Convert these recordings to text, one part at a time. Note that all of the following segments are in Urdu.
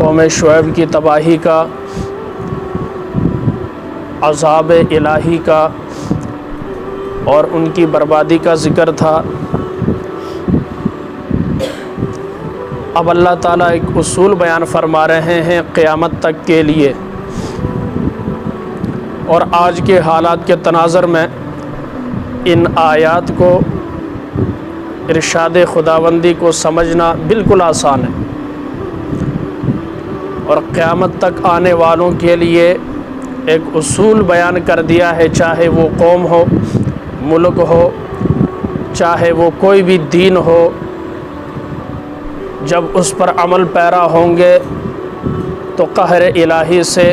قوم شعیب کی تباہی کا، عذاب الہی کا اور ان کی بربادی کا ذکر تھا۔ اب اللہ تعالیٰ ایک اصول بیان فرما رہے ہیں قیامت تک کے لیے، اور آج کے حالات کے تناظر میں ان آیات کو، ارشاد خداوندی کو سمجھنا بالکل آسان ہے، اور قیامت تک آنے والوں کے لیے ایک اصول بیان کر دیا ہے، چاہے وہ قوم ہو، ملک ہو، چاہے وہ کوئی بھی دین ہو، جب اس پر عمل پیرا ہوں گے تو قہر الہی سے،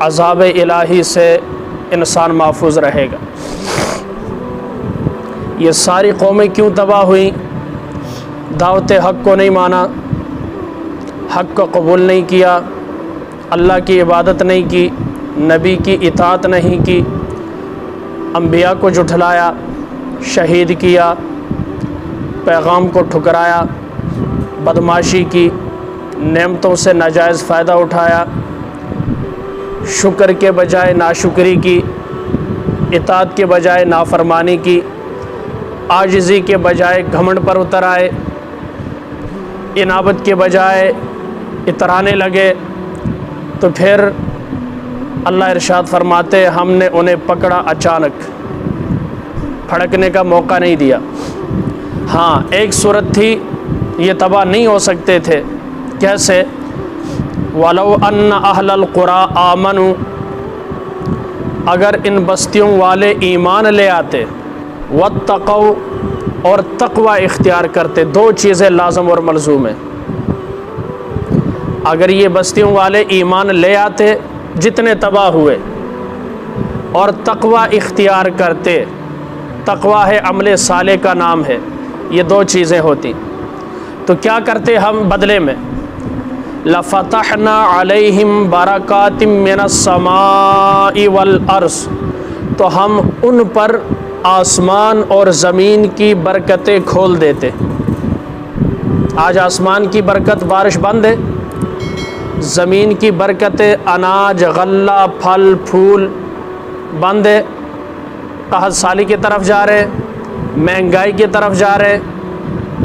عذاب الہی سے انسان محفوظ رہے گا۔ یہ ساری قومیں کیوں تباہ ہوئیں؟ دعوت حق کو نہیں مانا، حق کو قبول نہیں کیا، اللہ کی عبادت نہیں کی، نبی کی اطاعت نہیں کی، انبیاء کو جھٹلایا، شہید کیا، پیغام کو ٹھکرایا، بدمعاشی کی، نعمتوں سے ناجائز فائدہ اٹھایا، شکر کے بجائے ناشکری کی، اطاعت کے بجائے نافرمانی کی، عاجزی کے بجائے گھمنڈ پر اتر آئے، انابت کے بجائے اترانے لگے، تو پھر اللہ ارشاد فرماتے ہم نے انہیں پکڑا اچانک، پھڑکنے کا موقع نہیں دیا۔ ہاں ایک صورت تھی، یہ تباہ نہیں ہو سکتے تھے، کیسے؟ وَلَوْ أَنَّ أَهْلَ الْقُرَىٰ آمَنُوا، اگر ان بستیوں والے ایمان لے آتے، وَاتَّقَوْا، اور تقوی اختیار کرتے، دو چیزیں لازم اور ملزوم ہیں۔ اگر یہ بستیوں والے ایمان لے آتے جتنے تباہ ہوئے، اور تقوی اختیار کرتے، تقوی ہے عمل صالح کا نام ہے، یہ دو چیزیں ہوتی، تو کیا کرتے ہم بدلے میں؟ لَفَتَحْنَا عَلَيْهِمْ بَرَكَاتٍ مِّنَ السَّمَاءِ وَالْأَرْضِ، تو ہم ان پر آسمان اور زمین کی برکتیں کھول دیتے۔ آج آسمان کی برکت بارش بند ہے، زمین کی برکتیں اناج، غلہ، پھل پھول بند ہے، قحط سالی کی طرف جا رہے، مہنگائی کی طرف جا رہے،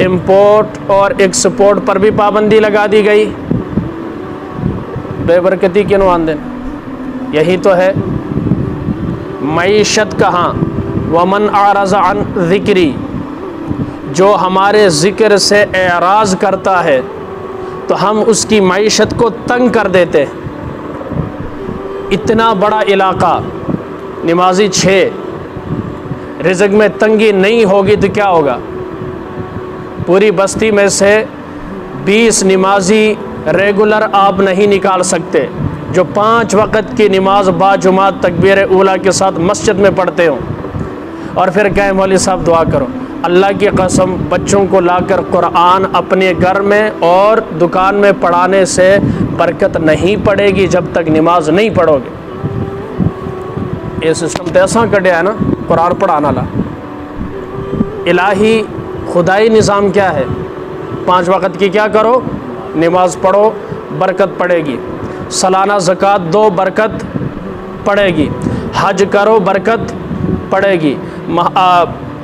امپورٹ اور ایکسپورٹ پر بھی پابندی لگا دی گئی، بے برکتی کے نواندن، یہی تو ہے۔ معیشت کہاں؟ وَمَنْ أَعْرَضَ عَنْ ذِكْرِي، جو ہمارے ذکر سے اعراض کرتا ہے تو ہم اس کی معیشت کو تنگ کر دیتے۔ اتنا بڑا علاقہ، نمازی 6، رزق میں تنگی نہیں ہوگی تو کیا ہوگا؟ پوری بستی میں سے 20 نمازی ریگولر آپ نہیں نکال سکتے، جو 5 وقت کی نماز باجماعت تکبیر اولیٰ کے ساتھ مسجد میں پڑھتے ہوں، اور پھر کہیں مولوی صاحب دعا کرو۔ اللہ کی قسم، بچوں کو لا کر قرآن اپنے گھر میں اور دکان میں پڑھانے سے برکت نہیں پڑے گی جب تک نماز نہیں پڑھو گے۔ یہ سسٹم تو ایسا کٹیا ہے نا، قرآن پڑھانا لا۔ الہی خدائی نظام کیا ہے؟ 5 وقت کی کیا کرو؟ نماز پڑھو، برکت پڑے گی۔ سالانہ زکوٰۃ دو، برکت پڑے گی۔ حج کرو، برکت پڑے گی۔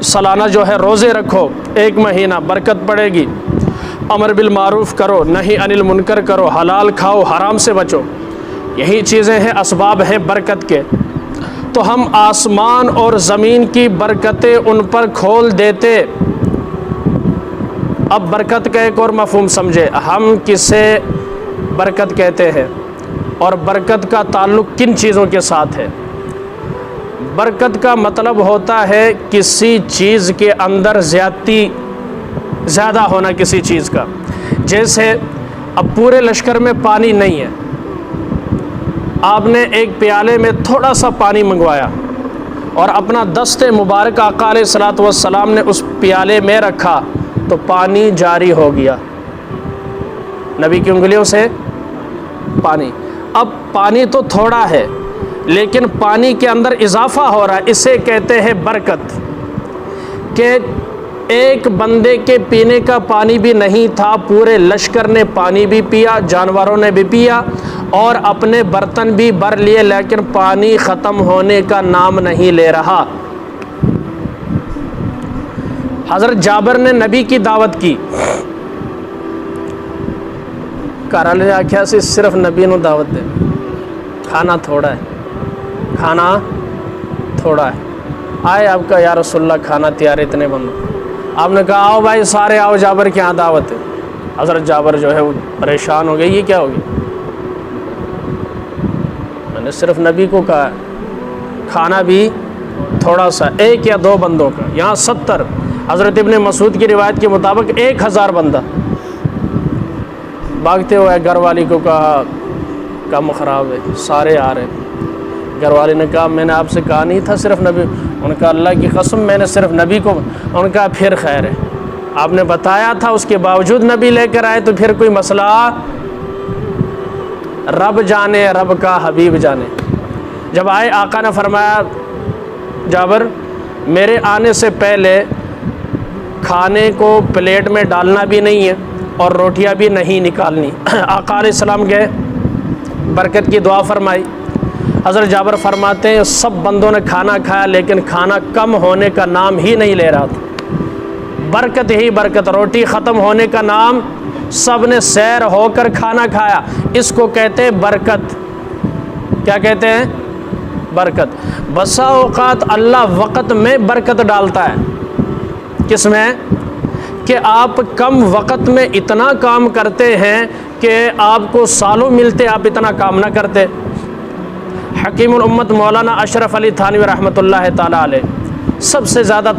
سالانہ جو ہے روزے رکھو 1 مہینہ، برکت پڑے گی۔ امر بالمعروف کرو، نہی عن المنکر کرو، حلال کھاؤ، حرام سے بچو، یہی چیزیں ہیں، اسباب ہیں برکت کے۔ تو ہم آسمان اور زمین کی برکتیں ان پر کھول دیتے۔ اب برکت کا ایک اور مفہوم سمجھے، ہم کسے برکت کہتے ہیں اور برکت کا تعلق کن چیزوں کے ساتھ ہے؟ برکت کا مطلب ہوتا ہے کسی چیز کے اندر زیادہ ہونا کسی چیز کا۔ جیسے اب پورے لشکر میں پانی نہیں ہے، آپ نے ایک پیالے میں تھوڑا سا پانی منگوایا اور اپنا دست مبارک آقا علیہ الصلوۃ والسلام نے اس پیالے میں رکھا تو پانی جاری ہو گیا، نبی کی انگلیوں سے پانی۔ اب پانی تو تھوڑا ہے لیکن پانی کے اندر اضافہ ہو رہا ہے، اسے کہتے ہیں برکت، کہ ایک بندے کے پینے کا پانی بھی نہیں تھا، پورے لشکر نے پانی بھی پیا، جانوروں نے بھی پیا اور اپنے برتن بھی بھر لیے، لیکن پانی ختم ہونے کا نام نہیں لے رہا۔ حضرت جابر نے نبی کی دعوت کی، گھر والے نے آخیا سی صرف نبی نو دعوت دے، کھانا تھوڑا ہے، کھانا تھوڑا ہے۔ آئے آپ کا یا رسول اللہ کھانا تیار ہے اتنے بندوں، آپ نے کہا آؤ بھائی سارے آؤ، جابر کی یہاں دعوت ہے۔ حضرت جابر جو ہے وہ پریشان ہو گئے، یہ کیا ہو گیا، میں نے صرف نبی کو کہا ہے کھانا بھی تھوڑا سا، ایک یا دو بندوں کا، یہاں 70۔ حضرت ابن مسعود کی روایت کے مطابق 1000 بندہ۔ بھاگتے ہوئے گھر والی کو کہا کم خراب ہے، سارے آ رہے۔ گھر والے نے کہا میں نے آپ سے کہا نہیں تھا صرف نبی، ان نے کہا اللہ کی قسم میں نے صرف نبی کو، ان نے کہا پھر خیر ہے، آپ نے بتایا تھا اس کے باوجود نبی لے کر آئے تو پھر کوئی مسئلہ، رب جانے رب کا حبیب جانے۔ جب آئے آقا نے فرمایا جابر میرے آنے سے پہلے کھانے کو پلیٹ میں ڈالنا بھی نہیں ہے اور روٹیاں بھی نہیں نکالنی۔ آقا علیہ السلام گئے، برکت کی دعا فرمائی۔ حضرت جابر فرماتے ہیں سب بندوں نے کھانا کھایا لیکن کھانا کم ہونے کا نام ہی نہیں لے رہا تھا، برکت ہی برکت، روٹی ختم ہونے کا نام، سب نے سیر ہو کر کھانا کھایا۔ اس کو کہتے ہیں برکت۔ کیا کہتے ہیں؟ برکت۔ بسا اوقات اللہ وقت میں برکت ڈالتا ہے، کس میں؟ کہ آپ کم وقت میں اتنا کام کرتے ہیں کہ آپ کو سالوں ملتے آپ اتنا کام نہ کرتے۔ حکیم الامت مولانا اشرف علی تھانوی رحمۃ اللہ تعالی علیہ، سب سے زیادہ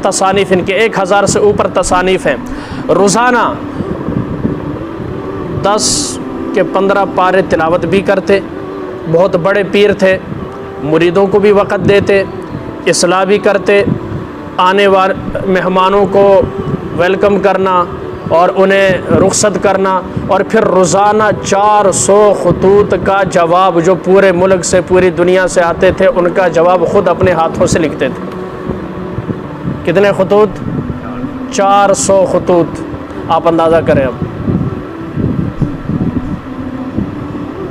تصانیف ان کے 1000 سے اوپر تصانیف ہیں، روزانہ 10 کے 15 پارے تلاوت بھی کرتے، بہت بڑے پیر تھے، مریدوں کو بھی وقت دیتے، اصلاح بھی کرتے، آنے والے مہمانوں کو ویلکم کرنا اور انہیں رخصت کرنا، اور پھر روزانہ 400 خطوط کا جواب جو پورے ملک سے پوری دنیا سے آتے تھے ان کا جواب خود اپنے ہاتھوں سے لکھتے تھے۔ کتنے خطوط؟ 400 خطوط، آپ اندازہ کریں اب۔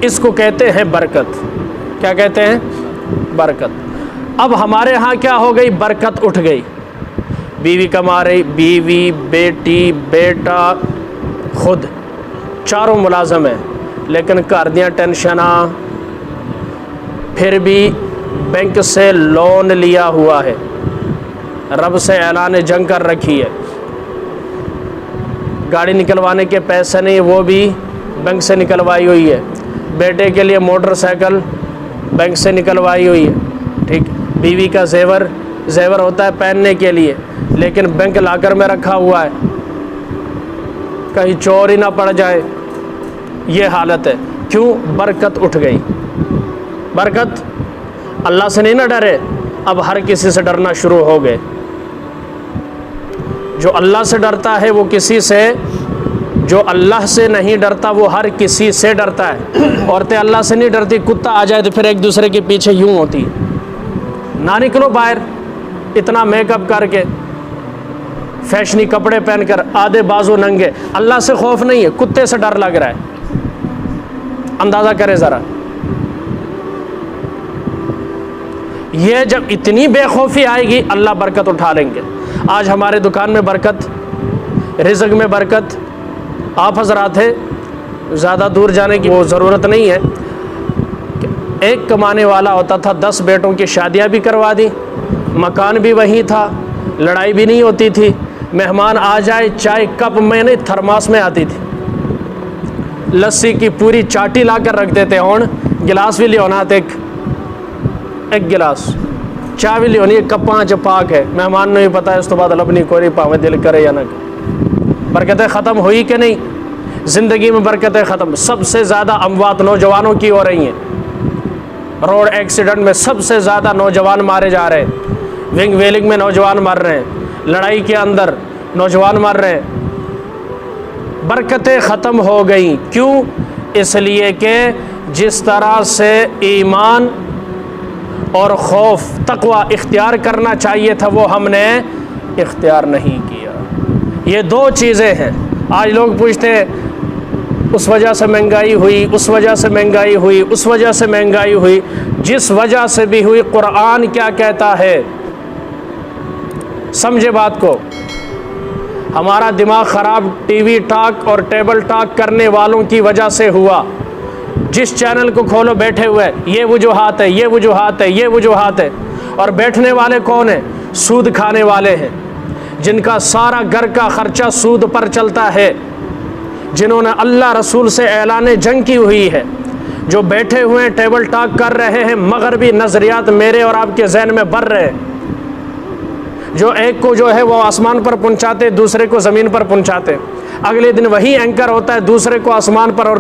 اس کو کہتے ہیں برکت۔ کیا کہتے ہیں؟ برکت۔ اب ہمارے ہاں کیا ہو گئی؟ برکت اٹھ گئی، بیوی کما رہی، بیوی، بیٹی، بیٹا، خود چاروں ملازم ہیں، لیکن گھر دیاں ٹینشناں، پھر بھی بینک سے لون لیا ہوا ہے، رب سے اعلان جنگ کر رکھی ہے، گاڑی نکلوانے کے پیسے نہیں وہ بھی بینک سے نکلوائی ہوئی ہے، بیٹے کے لیے موٹر سائیکل بینک سے نکلوائی ہوئی ہے، ٹھیک، بیوی کا زیور ہوتا ہے پہننے کے لیے لیکن بینک لاکر میں رکھا ہوا ہے، کہیں چور ہی نہ پڑ جائے، یہ حالت ہے۔ کیوں؟ برکت اٹھ گئی۔ برکت، اللہ سے نہیں نہ ڈرے، اب ہر کسی سے ڈرنا شروع ہو گئے۔ جو اللہ سے ڈرتا ہے وہ کسی سے، جو اللہ سے نہیں ڈرتا وہ ہر کسی سے ڈرتا ہے۔ عورتیں اللہ سے نہیں ڈرتی، کتا آ جائے تو پھر ایک دوسرے کے پیچھے یوں ہوتی، نہ نکلو باہر اتنا میک اپ کر کے، فیشنی کپڑے پہن کر، آدھے بازو ننگے۔ اللہ سے خوف نہیں ہے، کتے سے ڈر لگ رہا ہے، اندازہ کرے ذرا۔ یہ جب اتنی بے خوفی آئے گی اللہ برکت اٹھا لیں گے۔ آج ہمارے دکان میں برکت، رزق میں برکت۔ آپ حضرات ہیں، زیادہ دور جانے کی وہ ضرورت نہیں ہے، ایک کمانے والا ہوتا تھا، 10 بیٹوں کی شادیاں بھی کروا دی، مکان بھی وہیں تھا، لڑائی بھی نہیں ہوتی تھی، مہمان آ جائے چائے کپ میں نہیں تھرماس میں آتی تھی، لسی کی پوری چاٹی لا کر رکھ دیتے ہون، گلاس بھی لے ہونا تھا، ایک گلاس چائے بھی لے ہونی، کپاں چ پاک ہے، مہمان نے بھی پتا ہے اس تو بعد لبنی کوئی پاوے دل کرے یا نہ کرے۔ برکتیں ختم ہوئی کہ نہیں؟ زندگی میں برکتیں ختم۔ سب سے زیادہ اموات نوجوانوں کی ہو رہی ہیں، روڈ ایکسیڈنٹ میں سب سے زیادہ نوجوان مارے جا رہے ہیں، ونگ ویلنگ میں نوجوان مر رہے ہیں، لڑائی کے اندر نوجوان مر رہے ہیں۔ برکتیں ختم ہو گئیں، کیوں؟ اس لیے کہ جس طرح سے ایمان اور خوف، تقوی اختیار کرنا چاہیے تھا وہ ہم نے اختیار نہیں کیا۔ یہ دو چیزیں ہیں۔ آج لوگ پوچھتے ہیں اس وجہ سے مہنگائی ہوئی، اس وجہ سے مہنگائی ہوئی، اس وجہ سے مہنگائی ہوئی۔ جس وجہ سے بھی ہوئی، قرآن کیا کہتا ہے؟ سمجھے بات کو۔ ہمارا دماغ خراب ٹی وی ٹاک اور ٹیبل ٹاک کرنے والوں کی وجہ سے ہوا۔ جس چینل کو کھولو بیٹھے ہوئے یہ وجوہات ہے، یہ وجوہات ہے، یہ وجوہات ہے۔ اور بیٹھنے والے کون ہیں؟ سود کھانے والے ہیں، جن کا سارا گھر کا خرچہ سود پر چلتا ہے، جنہوں نے اللہ رسول سے اعلان جنگ کی ہوئی ہے، جو بیٹھے ہوئے ٹیبل ٹاک کر رہے ہیں، مغربی نظریات میرے اور آپ کے ذہن میں بڑھ رہے ہیں، جو ایک کو جو ہے وہ آسمان پر پہنچاتے، دوسرے کو زمین پر پہنچاتے، اگلے دن وہی اینکر ہوتا ہے، دوسرے کو آسمان پر اور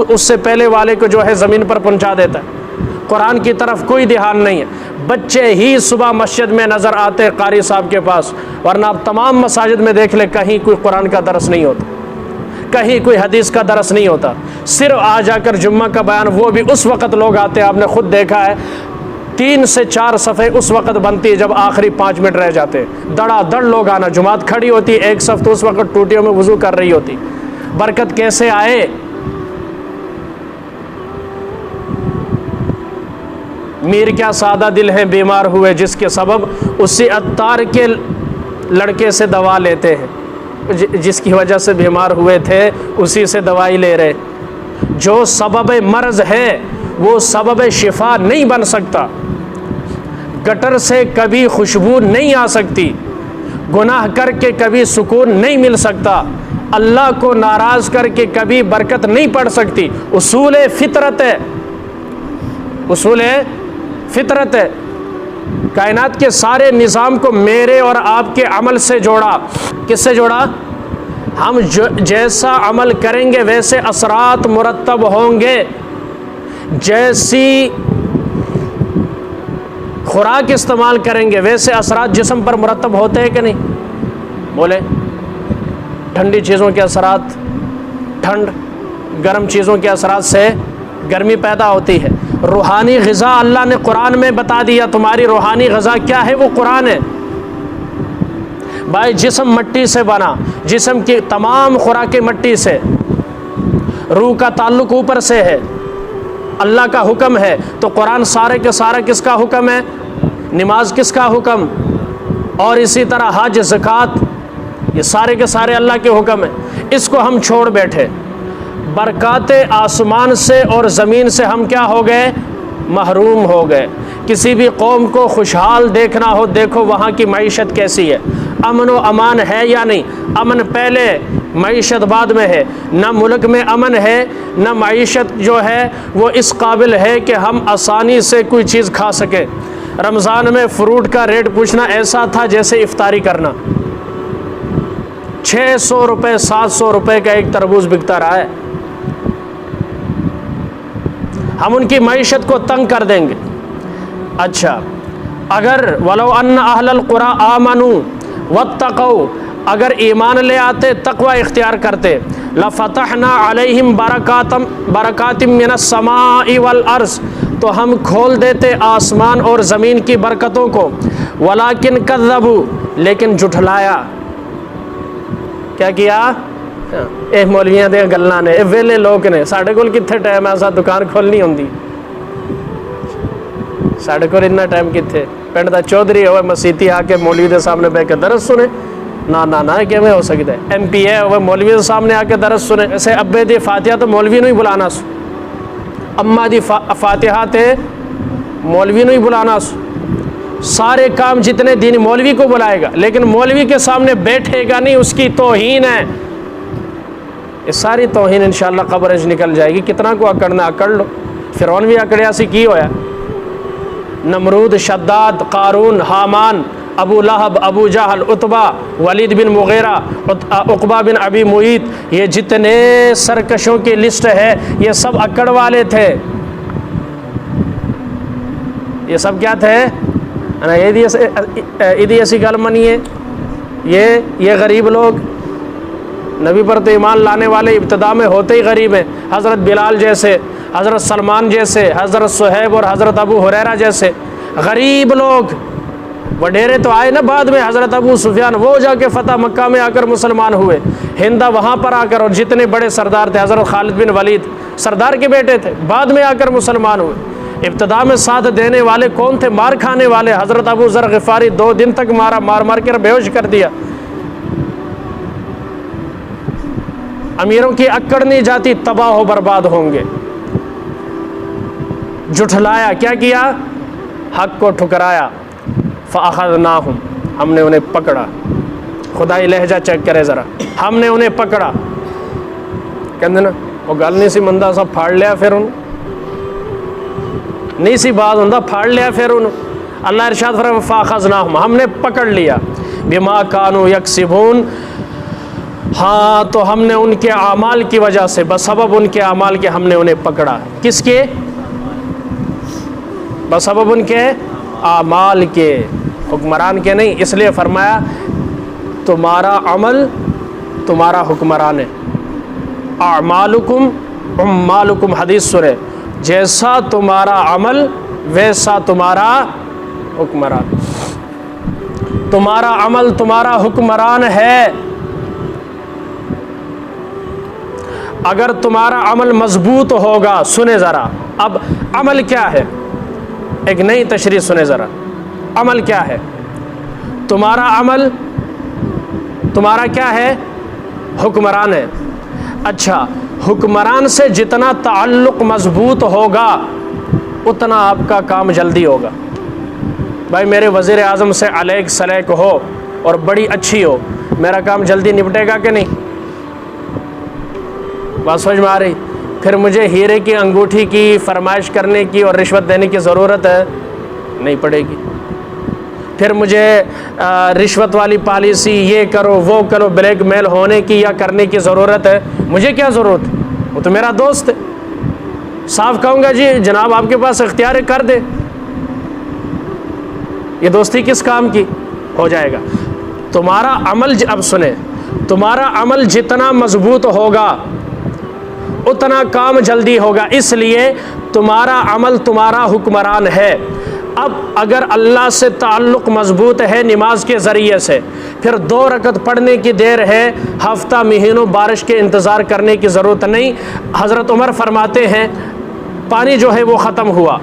اس سے پہلے والے کو جو ہے زمین پر پہنچا دیتا ہے۔ قرآن کی طرف کوئی دھیان نہیں ہے۔ بچے ہی صبح مسجد میں نظر آتے قاری صاحب کے پاس، ورنہ آپ تمام مساجد میں دیکھ لیں کہیں کوئی قرآن کا درس نہیں ہوتا، کہیں کوئی حدیث کا درس نہیں ہوتا، صرف آ جا کر جمعہ کا بیان، وہ بھی اس وقت لوگ آتے ہیں، آپ نے خود دیکھا ہے 3 سے 4 صفحے اس وقت بنتی ہے جب آخری 5 منٹ رہ جاتے ہیں، دڑا دڑ لوگ آنا، جماعت کھڑی ہوتی، ایک صف تو اس وقت ٹوٹیوں میں وضو کر رہی ہوتی۔ برکت کیسے آئے؟ میر کیا سادہ دل ہیں بیمار ہوئے، جس کے سبب اسی عطار کے لڑکے سے دوا لیتے ہیں، جس کی وجہ سے بیمار ہوئے تھے اسی سے دوائی لے رہے۔ جو سبب مرض ہے وہ سبب شفا نہیں بن سکتا۔ گٹر سے کبھی خوشبو نہیں آ سکتی، گناہ کر کے کبھی سکون نہیں مل سکتا، اللہ کو ناراض کر کے کبھی برکت نہیں پڑ سکتی۔ اصول فطرت ہے، اصول فطرت ہے۔ کائنات کے سارے نظام کو میرے اور آپ کے عمل سے جوڑا۔ کس سے جوڑا؟ ہم جیسا عمل کریں گے ویسے اثرات مرتب ہوں گے، جیسی خوراک استعمال کریں گے ویسے اثرات جسم پر مرتب ہوتے ہیں کہ نہیں؟ بولے ٹھنڈی چیزوں کے اثرات ٹھنڈ، گرم چیزوں کے اثرات سے گرمی پیدا ہوتی ہے۔ روحانی غذا اللہ نے قرآن میں بتا دیا، تمہاری روحانی غذا کیا ہے؟ وہ قرآن ہے۔ بھائی جسم مٹی سے بنا، جسم کی تمام خوراکیں مٹی سے، روح کا تعلق اوپر سے ہے، اللہ کا حکم ہے، تو قرآن سارے کے سارا کس کا حکم ہے؟ نماز کس کا حکم؟ اور اسی طرح حج، زکوٰۃ، یہ سارے کے سارے اللہ کے حکم ہیں۔ اس کو ہم چھوڑ بیٹھے، برکات آسمان سے اور زمین سے ہم کیا ہو گئے؟ محروم ہو گئے۔ کسی بھی قوم کو خوشحال دیکھنا ہو، دیکھو وہاں کی معیشت کیسی ہے، امن و امان ہے یا نہیں؟ امن پہلے، معیشت بعد میں ہے۔ نہ ملک میں امن ہے، نہ معیشت جو ہے وہ اس قابل ہے کہ ہم آسانی سے کوئی چیز کھا سکیں۔ رمضان میں فروٹ کا ریٹ پوچھنا ایسا تھا جیسے افطاری کرنا۔ 600 روپے 700 روپے کا ایک تربوز بکتا رہا ہے۔ ہم ان کی معیشت کو تنگ کر دیں گے۔ اچھا، اگر وَلَوْ أَنَّ أَهْلَ الْقُرَىٰ آمَنُوا وَاتَّقَوْا، اگر ایمان لے آتے، تقوی اختیار کرتے، لَفَتَحْنَا عَلَيْهِمْ بَرَكَاتٍ مِّنَ السَّمَاءِ وَالْأَرْضِ، تو ہم کھول دیتے آسمان اور زمین کی برکتوں کو۔ وَلَكِنْ كَذَّبُوا، لیکن جھٹلایا۔ کیا کیا؟ اے مولویاں دے گلاں نے، اے ویلے لوگ نے، ساڈے کول کتھے ٹائم ہے، اساں دکان کھولنی ہوندی، ساڈے کول اتنا ٹائم کتھے؟ پنڈ دا چودھری ہوئے مسیتی آ کے مولوی دے سامنے بیٹھ کے درس سنے؟ نہ کیویں ہو سکتا ہے؟ ایم پی اے ہوئے مولوی دے سامنے آ کے درس سنے؟ ایسے ابے دی فاتحہ تو مولوی نو ہی بلانا سو، اماں دی فاتحہ تے مولوی نو ہی بلانا سو۔ سارے کام جتنے دین مولوی کو بلائے گا، لیکن مولوی کے سامنے بیٹھے گا نہیں، اس کی توہین ہے۔ یہ ساری توہین انشاءاللہ قبر اچ نکل جائے گی۔ کتنا کو اکڑنا اکڑ لو، فرعون بھی اکڑیا سی، کی ہویا؟ نمرود، شداد، قارون، حامان، ابو لہب، ابو جہل، عتبہ، ولید بن مغیرہ، عقبہ بن ابی معیط، یہ جتنے سرکشوں کی لسٹ ہے یہ سب اکڑ والے تھے۔ یہ سب کیا تھے؟ ایدی ایسی گل منی ہے، یہ غریب لوگ نبی پر تو ایمان لانے والے ابتدا میں ہوتے ہی غریب ہیں، حضرت بلال جیسے، حضرت سلمان جیسے، حضرت صہیب اور حضرت ابو ہریرہ جیسے غریب لوگ، وڈیرے تو آئے نا بعد میں، حضرت ابو سفیان وہ جا کے فتح مکہ میں آ کر مسلمان ہوئے، ہندہ وہاں پر آ کر، اور جتنے بڑے سردار تھے، حضرت خالد بن ولید سردار کے بیٹے تھے، بعد میں آ کر مسلمان ہوئے۔ ابتدا میں ساتھ دینے والے کون تھے؟ مار کھانے والے۔ حضرت ابو ذر غفاری 2 دن تک مار مار کر بے ہوش کر دیا۔ امیروں کی اکڑ نہیں جاتی، تباہ و برباد ہوں گے۔ جھٹلایا، کیا کیا؟ حق کو ٹھکرایا۔ فَأَخَذْنَاهُمْ، ہم نے انہیں پکڑا۔ خدائی لہجہ چیک کرے ذرا، ہم نے انہیں پکڑا۔ کہندے نا وہ گل نہیں سی مندہ سا پھاڑ لیا پھر انہوں نہیں سی بات ہوندہ، پھاڑ لیا پھر انہوں۔ اللہ ارشاد فرمایا فَأَخَذْنَاهُمْ، ہم نے پکڑ لیا۔ بِمَا كَانُوا يَكْسِبُونَ، ہاں تو ہم نے ان کے اعمال کی وجہ سے، بسبب ان کے اعمال کے ہم نے انہیں پکڑا۔ کس کے؟ بسبب ان کے اعمال کے، حکمران کے نہیں۔ اس لیے فرمایا تمہارا عمل تمہارا حکمران ہے۔ اعمالکم عمالکم، حدیث سنے، جیسا تمہارا عمل ویسا تمہارا حکمران۔ تمہارا عمل تمہارا حکمران ہے۔ اگر تمہارا عمل مضبوط ہوگا، سنے ذرا، اب عمل کیا ہے؟ ایک نئی تشریح سنے ذرا، عمل کیا ہے؟ تمہارا عمل تمہارا کیا ہے؟ حکمران ہے۔ اچھا، حکمران سے جتنا تعلق مضبوط ہوگا اتنا آپ کا کام جلدی ہوگا۔ بھائی میرے وزیر اعظم سے علیک سلیک ہو اور بڑی اچھی ہو، میرا کام جلدی نپٹے گا کہ نہیں؟ بات سمجھ میں آ رہی؟ پھر مجھے ہیرے کی انگوٹھی کی فرمائش کرنے کی اور رشوت دینے کی ضرورت ہے نہیں پڑے گی۔ پھر مجھے رشوت والی پالیسی، یہ کرو وہ کرو، بلیک میل ہونے کی یا کرنے کی ضرورت ہے؟ مجھے کیا ضرورت ہے؟ وہ تو میرا دوست ہے۔ صاف کہوں گا جی جناب آپ کے پاس اختیار ہے، کر دے۔ یہ دوستی کس کام کی ہو جائے گا؟ تمہارا عمل، اب سنیں، تمہارا عمل جتنا مضبوط ہوگا اتنا کام جلدی ہوگا، اس لیے تمہارا عمل تمہارا حکمران ہے۔ اب اگر اللہ سے تعلق مضبوط ہے نماز کے ذریعے سے، پھر 2 رکعت پڑھنے کی دیر ہے، ہفتہ مہینوں بارش کے انتظار کرنے کی ضرورت نہیں۔ حضرت عمر فرماتے ہیں پانی جو ہے وہ ختم ہوا،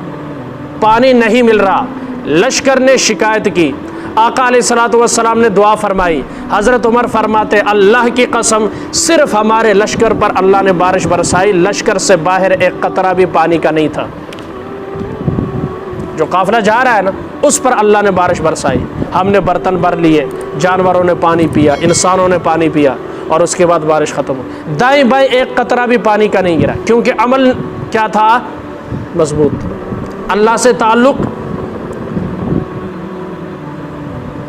پانی نہیں مل رہا، لشکر نے شکایت کی، آقا علیہ السلام نے دعا فرمائی۔ حضرت عمر فرماتے اللہ کی قسم صرف ہمارے لشکر پر اللہ نے بارش برسائی، لشکر سے باہر ایک قطرہ بھی پانی کا نہیں تھا۔ جو قافلہ جا رہا ہے نا اس پر اللہ نے بارش برسائی، ہم نے برتن بھر لیے، جانوروں نے پانی پیا، انسانوں نے پانی پیا، اور اس کے بعد بارش ختم ہو۔ دائیں بائیں ایک قطرہ بھی پانی کا نہیں گرا، کیونکہ عمل کیا تھا؟ مضبوط۔ اللہ سے تعلق۔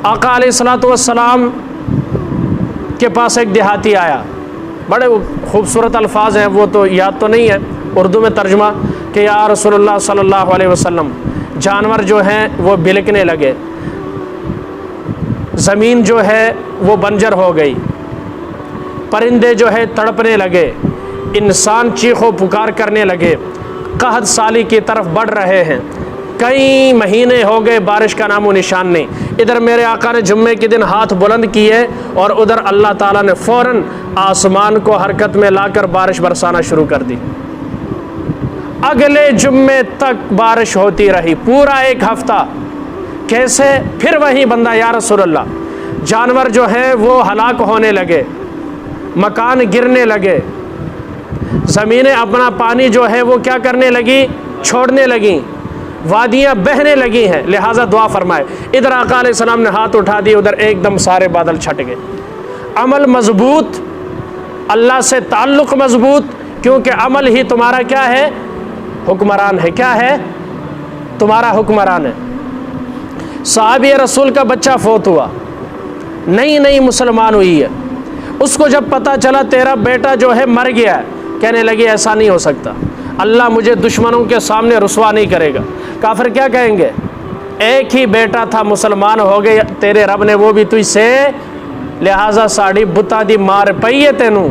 آقا علیہ السلام کے پاس ایک دیہاتی آیا، بڑے خوبصورت الفاظ ہیں، وہ تو یاد تو نہیں ہے، اردو میں ترجمہ کہ یا رسول اللہ صلی اللہ علیہ وسلم، جانور جو ہیں وہ بلکنے لگے، زمین جو ہے وہ بنجر ہو گئی، پرندے جو ہے تڑپنے لگے، انسان چیخ و پکار کرنے لگے، قحط سالی کی طرف بڑھ رہے ہیں، کئی مہینے ہو گئے بارش کا نام و نشان نہیں۔ ادھر میرے آقا نے جمعے کے دن ہاتھ بلند کیے اور ادھر اللہ تعالیٰ نے فوراً آسمان کو حرکت میں لا کر بارش برسانا شروع کر دی۔ اگلے جمعے تک بارش ہوتی رہی، پورا 1 ہفتہ۔ کیسے؟ پھر وہی بندہ یا رسول اللہ، جانور جو ہیں وہ ہلاک ہونے لگے، مکان گرنے لگے، زمینیں اپنا پانی جو ہے وہ کیا کرنے لگی؟ چھوڑنے لگیں، وادیاں بہنے لگی ہیں، لہٰذا دعا فرمائے۔ ادھر آقا علیہ السلام نے ہاتھ اٹھا دیے، ادھر ایک دم سارے بادل چھٹ گئے۔ عمل مضبوط، اللہ سے تعلق مضبوط، کیونکہ عمل ہی تمہارا کیا ہے؟ حکمران ہے۔ کیا ہے؟ تمہارا حکمران ہے۔ صحابی رسول کا بچہ فوت ہوا، نئی مسلمان ہوئی ہے، اس کو جب پتہ چلا تیرا بیٹا جو ہے مر گیا ہے، کہنے لگی ایسا نہیں ہو سکتا، اللہ مجھے دشمنوں کے سامنے رسوا نہیں کرے گا۔ کافر کیا کہیں گے؟ ایک ہی بیٹا تھا، مسلمان ہو گئے تیرے رب نے وہ بھی تجھ سے، لہٰذا ساڑی بتا دی مار پئی ہے تینوں،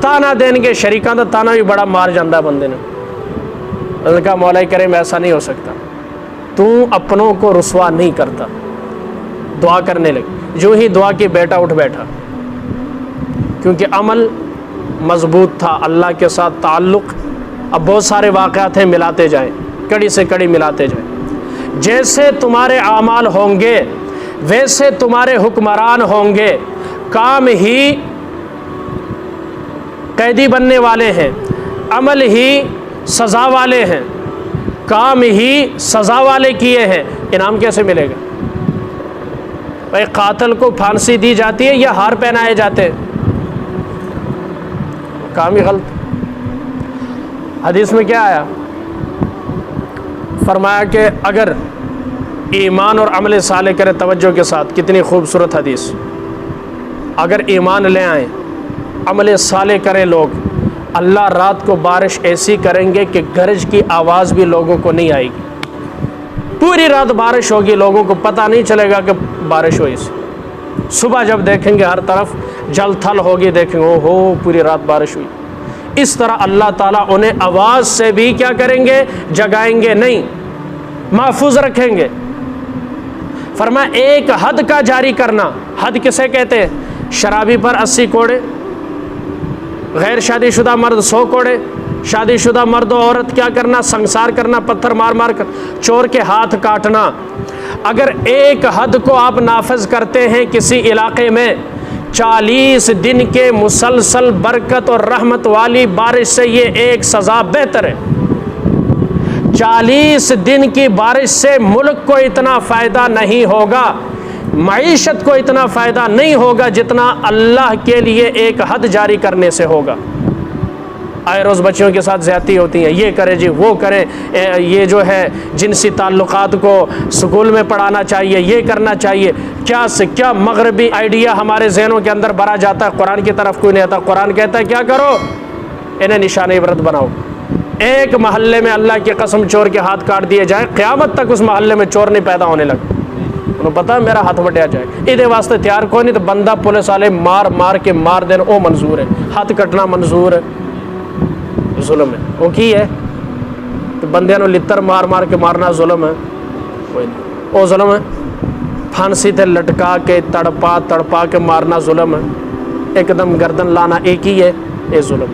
تانا دین کے شریکاں دا تانا بھی بڑا مار جاندہ بندے نے۔ اللہ کا مولا کریم ایسا نہیں ہو سکتا، تو اپنوں کو رسوا نہیں کرتا۔ دعا کرنے لگے. جو ہی دعا کی بیٹا اٹھ بیٹھا, کیونکہ عمل مضبوط تھا, اللہ کے ساتھ تعلق. اب بہت سارے واقعات ہیں, ملاتے جائیں, کڑی سے کڑی ملاتے جائیں. جیسے تمہارے اعمال ہوں گے ویسے تمہارے حکمران ہوں گے. کام ہی قیدی بننے والے ہیں, عمل ہی سزا والے ہیں. کام ہی سزا والے کیے ہیں, انعام کیسے ملے گا؟ بھائی قاتل کو پھانسی دی جاتی ہے یا ہار پہنائے جاتے ہیں؟ کام ہی غلط. حدیث میں کیا آیا؟ فرمایا کہ اگر ایمان اور عمل صالح کرے, توجہ کے ساتھ, کتنی خوبصورت حدیث. اگر ایمان لے آئیں, عمل صالح کریں لوگ, اللہ رات کو بارش ایسی کریں گے کہ گرج کی آواز بھی لوگوں کو نہیں آئے گی. پوری رات بارش ہوگی, لوگوں کو پتہ نہیں چلے گا کہ بارش ہوئی سی. صبح جب دیکھیں گے ہر طرف جل تھل ہوگی, دیکھیں گے او ہو پوری رات بارش ہوئی. اس طرح اللہ تعالیٰ انہیں آواز سے بھی کیا کریں گے؟ جگائیں گے نہیں, محفوظ رکھیں گے. فرمایا ایک حد کا جاری کرنا. حد کسے کہتے ہیں؟ شرابی پر 80 کوڑے, غیر شادی شدہ مرد 100 کوڑے, شادی شدہ مرد و عورت کیا کرنا؟ سنگسار کرنا, پتھر مار مار کر, چور کے ہاتھ کاٹنا. اگر ایک حد کو آپ نافذ کرتے ہیں کسی علاقے میں, 40 دن کے مسلسل برکت اور رحمت والی بارش سے یہ ایک سزا بہتر ہے. 40 دن کی بارش سے ملک کو اتنا فائدہ نہیں ہوگا, معیشت کو اتنا فائدہ نہیں ہوگا جتنا اللہ کے لیے ایک حد جاری کرنے سے ہوگا. آئے روز بچیوں کے ساتھ زیادتی ہوتی ہیں, یہ کرے جی وہ کرے, یہ جو ہے جنسی تعلقات کو سکول میں پڑھانا چاہیے, یہ کرنا چاہیے. کیا سے کیا مغربی آئیڈیا ہمارے ذہنوں کے اندر بھرا جاتا ہے, قرآن کی طرف کوئی نہیں آتا. قرآن کہتا ہے کیا کرو؟ انہیں نشان عبرت بناؤ. ایک محلے میں اللہ کی قسم چور کے ہاتھ کاٹ دیے جائیں, قیامت تک اس محلے میں چور نہیں پیدا ہونے لگا. انہوں پتا ہے میرا ہاتھ وٹیا جائے, ادھے واسطے تیار کوئی نہیں, تو بندہ پولیس والے مار مار کے مار دینا او منظور ہے, ہاتھ کٹنا منظور ہے. ظلم ہے وہ کی ہے, تو بندے نو لتر مار مار کے مارنا ظلم ہے؟ کوئی نہیں, وہ ظلم ہے. پھانسی تے لٹکا کے تڑپا تڑپا کے مارنا ظلم ہے. ایک دم گردن لانا ایک ہی ہے, یہ ظلم.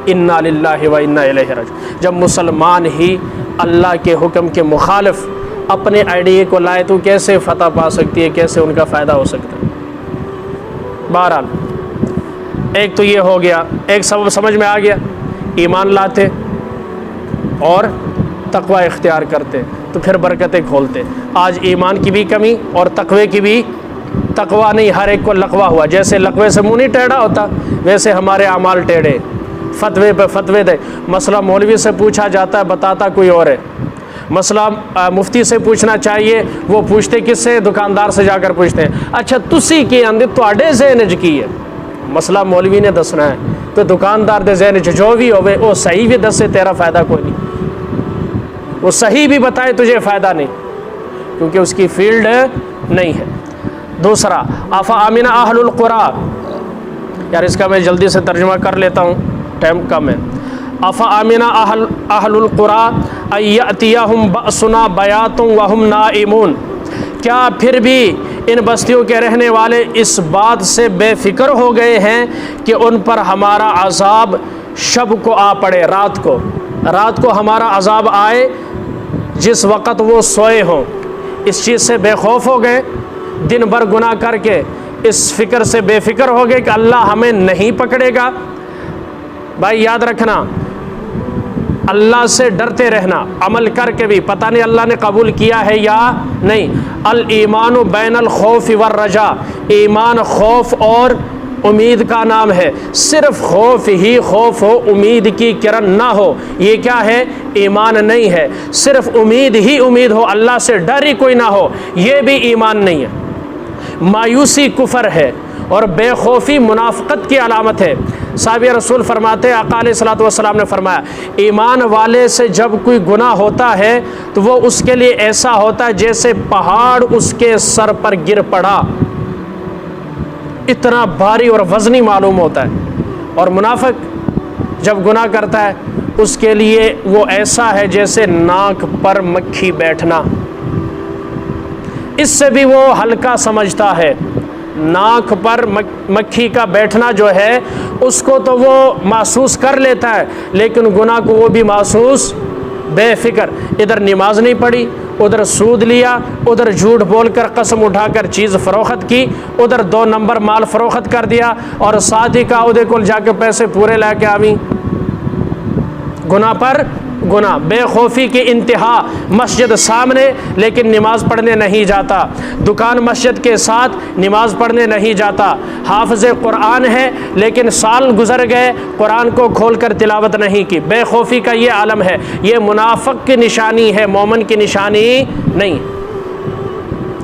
انا للہ و انا الیہ راجعون. جب مسلمان ہی اللہ کے حکم کے مخالف اپنے آئیڈیے کو لائے تو کیسے فتح پا سکتی ہے, کیسے ان کا فائدہ ہو سکتا ہے؟ بہرحال ایک تو یہ ہو گیا, ایک سبب سمجھ میں آ گیا, ایمان لاتے اور تقوی اختیار کرتے تو پھر برکتیں کھولتے. آج ایمان کی بھی کمی اور تقوی کی بھی, تقوی نہیں, ہر ایک کو لقوہ ہوا. جیسے لقوے سے منہ نہیں ٹیڑھا ہوتا ویسے ہمارے اعمال ٹیڑھے, فتوے پہ فتوے دے. مسئلہ مولوی سے پوچھا جاتا ہے بتاتا کوئی اور ہے, مسئلہ مفتی سے پوچھنا چاہیے وہ پوچھتے کس سے؟ دکاندار سے جا کر پوچھتے ہیں. اچھا تسی کے اندر تواڈے ذہن چ کی ہے, مسئلہ مولوی نے دسنا ہے تو دکاندار دے ذہن چ جو بھی ہوئے وہ صحیح بھی دسے, تیرا فائدہ کوئی نہیں. وہ صحیح بھی بتائے تجھے فائدہ نہیں, کیونکہ اس کی فیلڈ نہیں ہے. دوسرا افامن اہل القری, یار اس کا میں جلدی سے ترجمہ کر لیتا ہوں, ٹائم کم ہے. افامن اہل القری ان یاتیہم بأسنا بیاتا وہم نائمون. کیا پھر بھی ان بستیوں کے رہنے والے اس بات سے بے فکر ہو گئے ہیں کہ ان پر ہمارا عذاب شب کو آ پڑے, رات کو ہمارا عذاب آئے جس وقت وہ سوئے ہوں. اس چیز سے بے خوف ہو گئے, دن بھر گناہ کر کے اس فکر سے بے فکر ہو گئے کہ اللہ ہمیں نہیں پکڑے گا. بھائی یاد رکھنا, اللہ سے ڈرتے رہنا, عمل کر کے بھی پتہ نہیں اللہ نے قبول کیا ہے یا نہیں. الایمان بین الخوف والرجاء, ایمان خوف اور امید کا نام ہے. صرف خوف ہی خوف ہو, امید کی کرن نہ ہو, یہ کیا ہے؟ ایمان نہیں ہے. صرف امید ہی امید ہو, اللہ سے ڈر ہی کوئی نہ ہو, یہ بھی ایمان نہیں ہے. مایوسی کفر ہے اور بے خوفی منافقت کی علامت ہے. صحابی رسول فرماتے ہیں, آقا علیہ الصلوۃ والسلام نے فرمایا, ایمان والے سے جب کوئی گناہ ہوتا ہے تو وہ اس کے لیے ایسا ہوتا ہے جیسے پہاڑ اس کے سر پر گر پڑا, اتنا بھاری اور وزنی معلوم ہوتا ہے. اور منافق جب گناہ کرتا ہے اس کے لیے وہ ایسا ہے جیسے ناک پر مکھی بیٹھنا, اس سے بھی وہ ہلکا سمجھتا ہے۔ ناک پر مکھی کا بیٹھنا جو ہے اس کو تو وہ محسوس کر لیتا ہے، لیکن گناہ کو وہ بھی محسوس بے فکر۔ ادھر نماز نہیں پڑھی، ادھر سود لیا، ادھر جھوٹ بول کر قسم اٹھا کر چیز فروخت کی، ادھر 2 نمبر مال فروخت کر دیا، اور ساتھ ہی کہا ادھر کل جا کے پیسے پورے لا کے آویں۔ گناہ پر گناہ، بے خوفی کی انتہا۔ مسجد سامنے لیکن نماز پڑھنے نہیں جاتا، دکان مسجد کے ساتھ نماز پڑھنے نہیں جاتا، حافظ قرآن ہے لیکن سال گزر گئے قرآن کو کھول کر تلاوت نہیں کی۔ بے خوفی کا یہ عالم ہے، یہ منافق کی نشانی ہے، مومن کی نشانی نہیں۔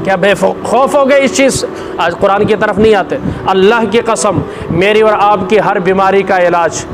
کیا بے خوف ہو گئے اس چیز سے؟ آج قرآن کی طرف نہیں آتے۔ اللہ کی قسم، میری اور آپ کی ہر بیماری کا علاج،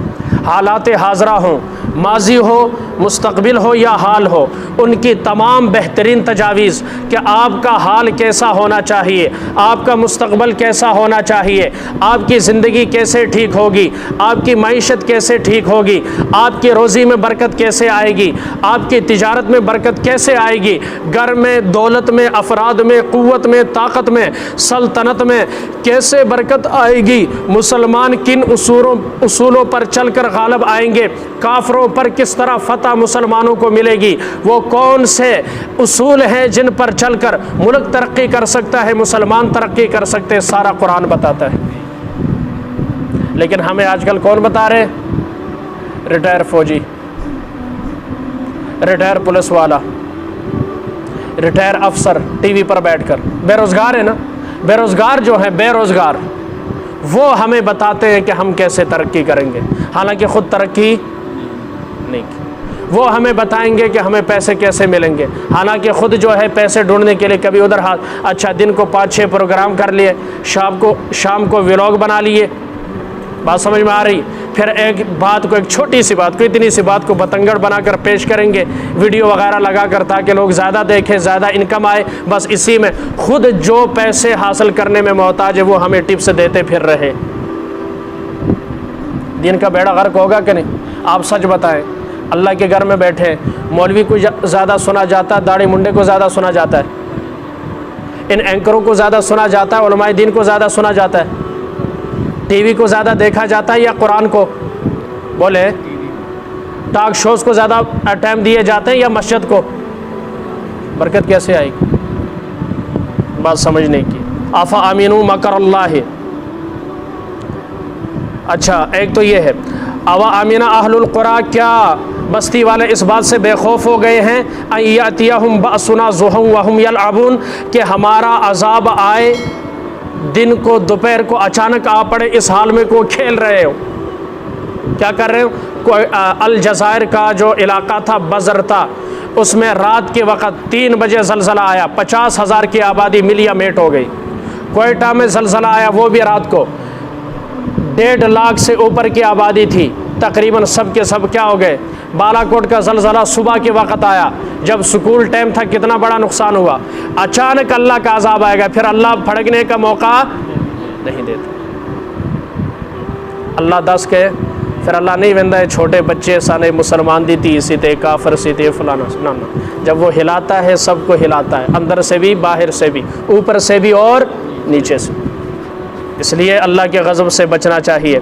حالات حاضرہ ہوں، ماضی ہو، مستقبل ہو یا حال ہو، ان کی تمام بہترین تجاویز کہ آپ کا حال کیسا ہونا چاہیے، آپ کا مستقبل کیسا ہونا چاہیے، آپ کی زندگی کیسے ٹھیک ہوگی، آپ کی معیشت کیسے ٹھیک ہوگی، آپ کی روزی میں برکت کیسے آئے گی، آپ کی تجارت میں برکت کیسے آئے گی، گھر میں، دولت میں، افراد میں، قوت میں، طاقت میں، سلطنت میں کیسے برکت آئے گی، مسلمان کن اصولوں پر چل کر غالب آئیں گے، کافروں پر کس طرح فتح مسلمانوں کو ملے گی، وہ کون سے اصول ہیں جن پر چل کر ملک ترقی کر سکتا ہے، مسلمان ترقی کر سکتے، سارا قرآن بتاتا ہے۔ لیکن ہمیں آج کل کون بتا رہے؟ ریٹائر فوجی، ریٹائر پولیس والا، ریٹائر افسر ٹی وی پر بیٹھ کر بے روزگار ہے نا، بے روزگار جو ہیں، بے روزگار، وہ ہمیں بتاتے ہیں کہ ہم کیسے ترقی کریں گے، حالانکہ خود ترقی نہیں کی۔ وہ ہمیں بتائیں گے کہ ہمیں پیسے کیسے ملیں گے، حالانکہ خود جو ہے پیسے ڈھونڈنے کے لیے کبھی ادھر ہاتھ، اچھا دن کو 5-6 پروگرام کر لیے، شام کو ولاگ بنا لیے، بات سمجھ میں آ رہی؟ پھر ایک بات کو، ایک چھوٹی سی بات کو، اتنی سی بات کو بتنگڑ بنا کر پیش کریں گے، ویڈیو وغیرہ لگا کر تاکہ لوگ زیادہ دیکھیں، زیادہ انکم آئے، بس اسی میں خود جو پیسے حاصل کرنے میں محتاج ہے وہ ہمیں ٹپس دیتے پھر رہے۔ دین کا بیڑا غرق ہوگا کہ نہیں؟ آپ سچ بتائیں، اللہ کے گھر میں بیٹھے مولوی کو زیادہ سنا جاتا ہے، داڑھی منڈے کو زیادہ سنا جاتا ہے، ان اینکروں کو زیادہ سنا جاتا ہے، علماء دین کو زیادہ سنا جاتا ہے، ٹی وی کو زیادہ دیکھا جاتا ہے یا قرآن کو؟ بولے، ٹاک شوز کو زیادہ ٹائم دیے جاتے ہیں یا مسجد کو؟ برکت کیسے آئے گی؟ بات سمجھنے کی۔ افا امینوا مکر اللہ، اچھا ایک تو یہ ہے، اوا امنا اہل القریٰ، کیا بستی والے اس بات سے بے خوف ہو گئے ہیں، ان یاتیہم بأسنا ضحی وہم یلعبون، کہ ہمارا عذاب آئے دن کو، دوپہر کو اچانک آ پڑے، اس حال میں کو کھیل رہے ہو، کیا کر رہے ہو؟ الجزائر کا جو علاقہ تھا، بزر تھا، اس میں رات کے وقت 3 بجے زلزلہ آیا، 50,000 کی آبادی ملیا میٹ ہو گئی۔ کوئٹہ میں زلزلہ آیا، وہ بھی رات کو، 1.5 لاکھ سے اوپر کی آبادی تھی، تقریباً سب کے سب کیا ہو گئے۔ بالا کوٹ کا زلزلہ صبح کے وقت آیا، جب سکول ٹائم تھا، کتنا بڑا نقصان ہوا۔ اچانک اللہ کا عذاب آئے گا، پھر اللہ پھڑکنے کا موقع نہیں دیتا۔ اللہ دس کے پھر اللہ نہیں ویندا ہے چھوٹے بچے سانے مسلمان دی تھی اسی تے کافر سی تے فلانا سنانا، جب وہ ہلاتا ہے سب کو ہلاتا ہے، اندر سے بھی، باہر سے بھی، اوپر سے بھی اور نیچے سے۔ اس لیے اللہ کے غضب سے بچنا چاہیے۔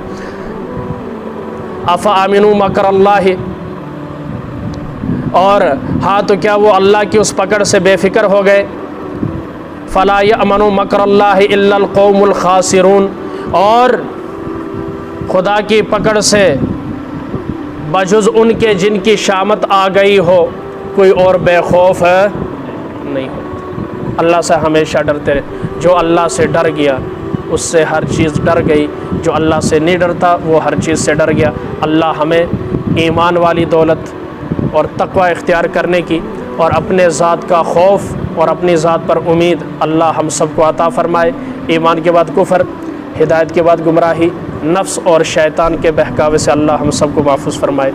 افا امنوا مکر اللہ، اور ہاں تو کیا وہ اللہ کی اس پکڑ سے بے فکر ہو گئے؟ فلا یأمن مکر اللہ الا القوم الخاسرون، اور خدا کی پکڑ سے بجز ان کے جن کی شامت آ گئی ہو کوئی اور بے خوف نہیں ہو۔ اللہ سے ہمیشہ ڈرتے رہے، جو اللہ سے ڈر گیا اس سے ہر چیز ڈر گئی، جو اللہ سے نہیں ڈرتا وہ ہر چیز سے ڈر گیا۔ اللہ ہمیں ایمان والی دولت اور تقوی اختیار کرنے کی اور اپنے ذات کا خوف اور اپنی ذات پر امید اللہ ہم سب کو عطا فرمائے۔ ایمان کے بعد کفر، ہدایت کے بعد گمراہی، نفس اور شیطان کے بہکاوے سے اللہ ہم سب کو محفوظ فرمائے۔